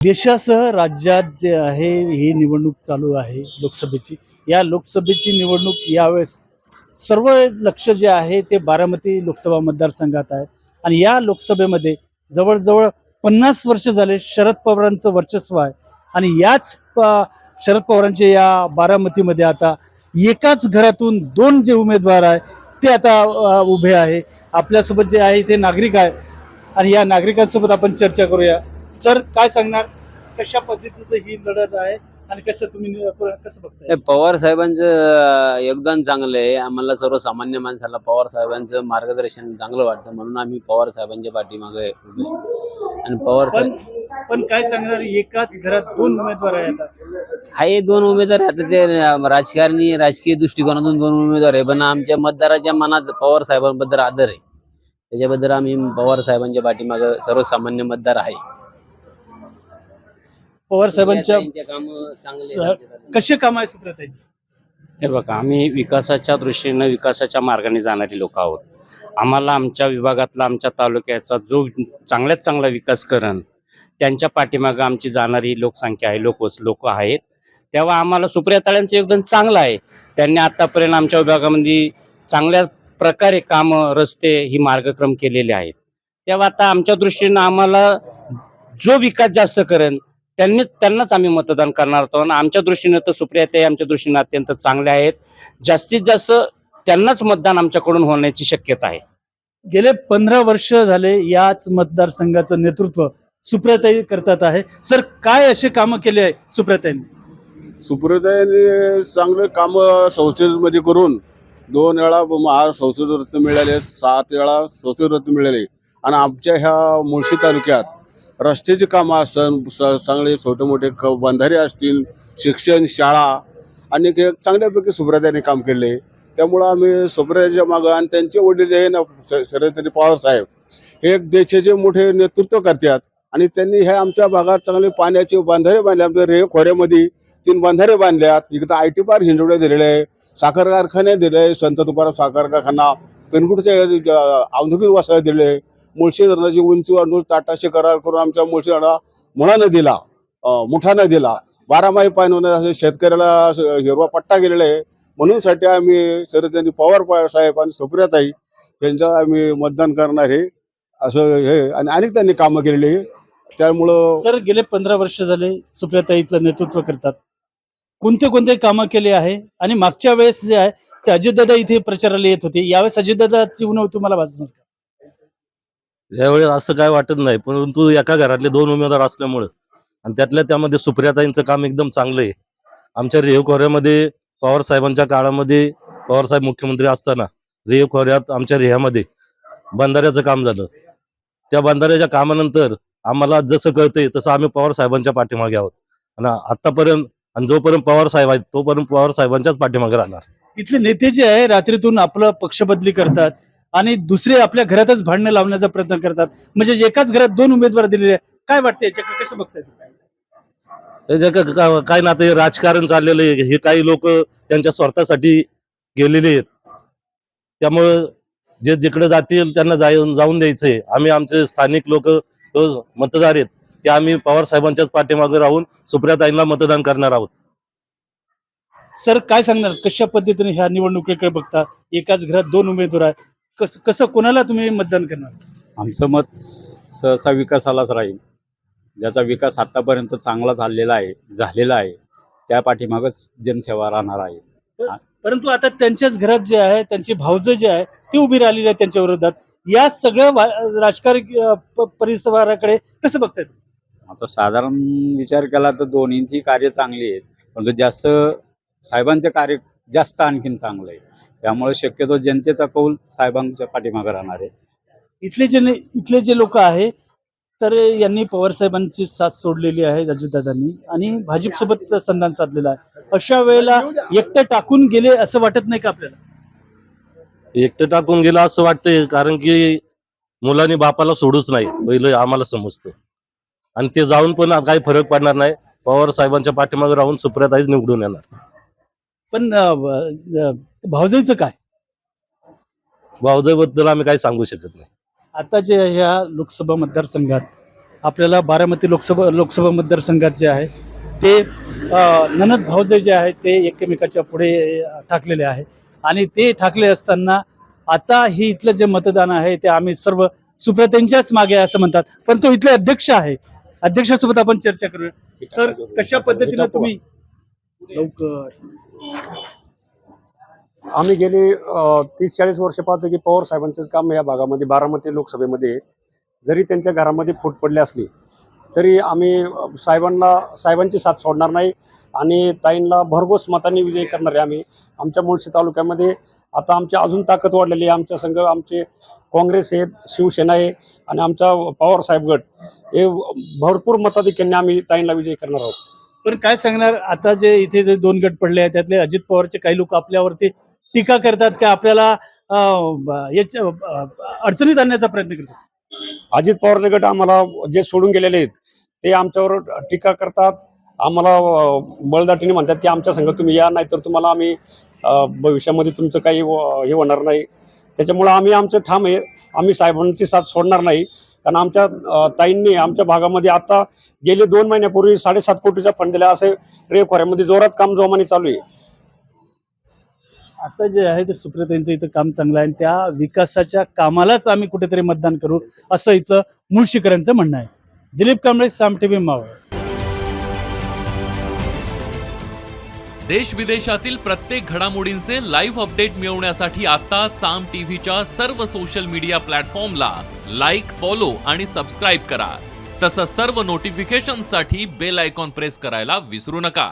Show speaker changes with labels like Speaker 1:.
Speaker 1: देशासह राज्यात जे आहे ही निवडणूक चालू आहे लोकसभेची. या लोकसभेची निवडणूक यावेळेस सर्व लक्ष जे आहे ते बारामती लोकसभा मतदारसंघात आहे. आणि या लोकसभेमध्ये जवळजवळ 50 वर्ष झाले शरद पवारांचं वर्चस्व आहे. आणि याच शरद पवारांच्या या बारामतीमध्ये आता एकाच घरातून दोन जे उमेदवार आहे ते आता उभे आहे. आपल्यासोबत जे आहे ते नागरिक आहे आणि या नागरिकांसोबत आपण चर्चा करूया. सर, काय सांगणार, कशा पद्धतीचं ही लढत आहे आणि कसं तुम्ही कसं बघताय?
Speaker 2: पवार साहेबांचं योगदान चांगलं आहे. आम्हाला सर्वसामान्य माणसाला पवार साहेबांचं मार्गदर्शन चांगलं वाटतं, म्हणून आम्ही पवार साहेबांच्या पाठीमागे उभे आहे. आणि पवार साहेब
Speaker 1: पण काय सांगणार, एकाच घरात दोन उमेदवार आहेत.
Speaker 2: हे दोन उमेदवार आता ते राजकारणी राजकीय दृष्टिकोनातून दोन उमेदवार आहे, पण आमच्या मतदाराच्या मनात पवार साहेबांबद्दल आदर आहे. त्याच्याबद्दल आम्ही पवार साहेबांच्या पाठीमागे सर्वसामान्य मतदार आहे.
Speaker 1: पवार साहेबांच्या
Speaker 2: काम
Speaker 1: कसे काम आहे सुप्रताई?
Speaker 3: हे बघा, आम्ही विकासाच्या दृष्टीने विकासाच्या मार्गाने जाणारी लोक आहोत. आम्हाला आमच्या विभागातला आमच्या तालुक्याचा जो चांगल्यात चांगला विकास करण त्यांच्या पाठीमागे आमची जाणारी लोकसंख्या आहे, लोक आहेत. तेव्हा आम्हाला सुप्रियाताईंचं योगदान चांगलं आहे. त्यांनी आतापर्यंत आमच्या विभागामध्ये चांगल्या प्रकारे कामं, रस्ते ही मार्गक्रम केलेले आहेत. तेव्हा आता आमच्या दृष्टीनं आम्हाला जो विकास जास्त करेन त्यांनाच आम्ही मतदान करणार आहोत. आणि आमच्या दृष्टीनं तर सुप्रियाताई आमच्या दृष्टीनं अत्यंत चांगले आहेत. जास्तीत जास्त त्यांनाच मतदान आमच्याकडून होण्याची शक्यता आहे.
Speaker 1: गेले 15 वर्ष झाले याच मतदारसंघाचं नेतृत्व सुप्रियाताई करतात आहे. सर, काय असे कामं केले आहे सुप्रियाताईंनी?
Speaker 4: सुप्रियाताईंनी चांगले कामं संसदेमध्ये करून 2 वेळा संसद रत्न मिळाले, 7 वेळा संसद रत्न मिळाले. आणि आमच्या ह्या मुळशी तालुक्यात रस्त्याची कामं चांगले छोटे मोठे बंधारे असतील, शिक्षण, शाळा आणि चांगल्यापैकी सुप्रियाताईंनी काम केले. त्यामुळं आम्ही सुप्रियाताईंच्या मागं, आणि त्यांचे वडील जे आहे ना शरद पवार साहेब, हे एक देशाचे मोठे नेतृत्व करतात. आणि त्यांनी ह्या आमच्या भागात चांगले पाण्याचे बंधारे बांधले. आमच्या रेह खोऱ्यामध्ये 3 बंधारे बांधल्यात. इकडं IT पार्क हिंजवड्या दिलेले आहे, साखर कारखाने दिले आहे, संत तुकाराम साखर कारखाना, पेनकुटच्या औद्योगिक वसाहत दिले. मुळशी धरणाची उंची वाढवून ताटाशी करार करून आमच्या मुळशी धरणा मुळा नदीला मुठा नदीला 12 पाणी होण्यासाठी शेतकऱ्याला हिरवा पट्टा गेलेला आहे. म्हणून साठी आम्ही शरद पवार साहेब आणि सुप्रियाताई यांच्या आम्ही मतदान करणार आहे असं हे. आणि अनेक त्यांनी कामं केलेली आहे. त्यामुळं
Speaker 1: सर, गेले 15 वर्ष झाले सुप्रियाताईचं नेतृत्व करतात. कोणते कामं केले आहे? आणि मागच्या वेळेस जे आहे ते अजितदादा इथे प्रचाराला येत होते, यावेळेस अजितदादाची उणीव तुम्हाला भासणार?
Speaker 5: यावेळेस असं काय वाटत नाही, परंतु एका घरातले 2 उमेदवार असल्यामुळं आणि त्यामध्ये सुप्रियाताईंचं काम एकदम चांगलं आहे. आमच्या रेह खोऱ्यामध्ये पवार साहेबांच्या काळामध्ये पवार साहेब मुख्यमंत्री असताना रेह खोऱ्यात आमच्या रेह्यामध्ये बंधाऱ्याचं काम झालं. त्या बंधाऱ्याच्या कामानंतर आम्हाला जसं कळतंय तसं आम्ही पवार साहेबांच्या पाठीमागे आहोत. आणि आतापर्यंत आणि जोपर्यंत पवार साहेब आहेत तोपर्यंत पवार साहेबांच्याच पाठीमागे राहणार.
Speaker 1: इथले नेते जे आहे रात्रीतून आपलं पक्षबदली करतात आणि दुसरे आपल्या घरातच भांडणं लावण्याचा प्रयत्न करतात. म्हणजे एकाच घरात 2 उमेदवार दिलेले, काय वाटतं याच्याकडे, कसं बघताय?
Speaker 5: काय ना, ते राजकारण चाललेलं आहे. हे काही लोक त्यांच्या स्वार्थासाठी गेलेले आहेत. त्यामुळं जे जिकडे जातील त्यांना जाऊन द्यायचंय. आम्ही आमचे स्थानिक लोक मतदार आहेत ते आम्ही पवार साहेबांच्याच पाठीमागे राहून सुप्रियाताईंना मतदान करणार आहोत.
Speaker 1: सर, काय सांगणार, कशा पद्धतीने ह्या निवडणुकीकडे बघता? एकाच घरात 2 उमेदवार आहे, कसं कोणाला तुम्ही मतदान करणार?
Speaker 6: आमचं मत सहसा विकासालाच राहील. ज्याचा विकास आतापर्यंत चांगला झालेला आहे त्या पाठीमागच जनसेवा राहणार आहे.
Speaker 1: परंतु आता त्यांच्याच घरात जे आहे त्यांची भावजं जे आहे ती उभी राहिलेली आहे त्यांच्या विरोधात. या सगळ्या राजकीय परिसराकडे कसं बघताय?
Speaker 6: आता साधारण विचार केला तर दोन्हींची कार्य चांगली आहेत, परंतु जास्त साहेबांचे कार्य जास्त आणखीन चांगलं आहे. त्यामुळे शक्यतो जनतेचा कौल साहेबांच्या पाठीमागे राहणार आहे.
Speaker 1: इथले जे लोक आहे तर यांनी पवार साहेबांची साथ सोडलेली आहे अजितदादांनी, आणि भाजपसोबत संधान साधलेला आहे. अशा वेळेला एकटं टाकून गेले असं वाटत नाही का आपल्याला?
Speaker 5: एकटं टाकून गेलं असं वाटतंय, कारण की मुलांनी बापाला सोडूच नाही पहिलं आम्हाला समजतं. आणि ते जाऊन पण काही फरक पडणार नाही. पवार साहेबांच्या पाठीमागे राहून सुप्रियाताईच निवडून येणार.
Speaker 1: पण भावजाईचं काय?
Speaker 5: भावजाईबद्दल आम्ही काही सांगू शकत नाही.
Speaker 1: आता जे ह्या लोकसभा मतदारसंघात आपल्याला बारामती लोकसभा मतदारसंघात जे आहे ते ननद भाऊजे जे आहेत ते एकमेकाच्या पुढे ठाकलेले आहे आणि ते ठाकले असताना आता ही इथलं जे मतदान आहे ते आम्ही सर्व सुप्रतेंच्याच मागे आहे असं म्हणतात, पण तो इथले अध्यक्ष आहे. अध्यक्षासोबत आपण चर्चा करूया. सर, कशा पद्धतीने तुम्ही लवकर
Speaker 7: आम्ही गेली 30-40 वर्ष पाहतो की पवार साहेबांचंच काम या भागामध्ये बारामती लोकसभेमध्ये जरी त्यांच्या घरामध्ये फूट पडली असली तरी आम्ही साहेबांची साथ सोडणार नाही आणि ताईंना भरघोस मतांनी विजयी करणार आहे. आम्ही आमच्या मुळशी तालुक्यामध्ये आता आमची अजून ताकद वाढलेली आहे. आमच्या संघ आमचे काँग्रेस आहेत, शिवसेना आहे आणि आमचा पवार साहेब गट हे भरपूर मताधिक्याने आम्ही ताईंना विजयी करणार आहोत.
Speaker 1: पण काय सांगणार, आता जे इथे जे 2 गट पडले आहेत त्यातले अजित पवारचे काही लोक आपल्यावरती टीका करतात की आपल्याला अडचणीत आणण्याचा प्रयत्न करतात.
Speaker 7: अजित पवारचे गट आम्हाला जे सोडून गेलेले आहेत ते आमच्यावर टीका करतात, आम्हाला बळदाटीने म्हणतात की आमच्या संघ तुम्ही या, नाही तर तुम्हाला आम्ही भविष्यामध्ये तुमचं काही हे होणार नाही. त्याच्यामुळं आम्ही आमचं ठाम आहे, आम्ही साहेबांची साथ सोडणार नाही. कारण आमच्या ताईंनी आमच्या भागामध्ये आता गेले 2 महिन्यापूर्वी 7.5 कोटीचा फंड दिला. असे रेवखोऱ्यामध्ये जोरात काम जोमाने चालू आहे.
Speaker 1: आता जे आहे ते सुप्रियतांचं इथं काम चांगलं आहे आणि त्या विकासाच्या कामालाच आम्ही कुठेतरी मतदान करू असं इथं मुळशीकरांचं म्हणणं आहे. दिलीप कांबळे, साम टीव्ही, मावळ.
Speaker 8: देश विदेशातील प्रत्येक घडामोडींचे लाईव्ह अपडेट मिळवण्यासाठी आता साम टीव्हीच्या सर्व सोशल मीडिया प्लॅटफॉर्मला लाईक, फॉलो आणि सबस्क्राईब करा. तसंच सर्व नोटिफिकेशनसाठी बेल आयकॉन प्रेस करायला विसरू नका.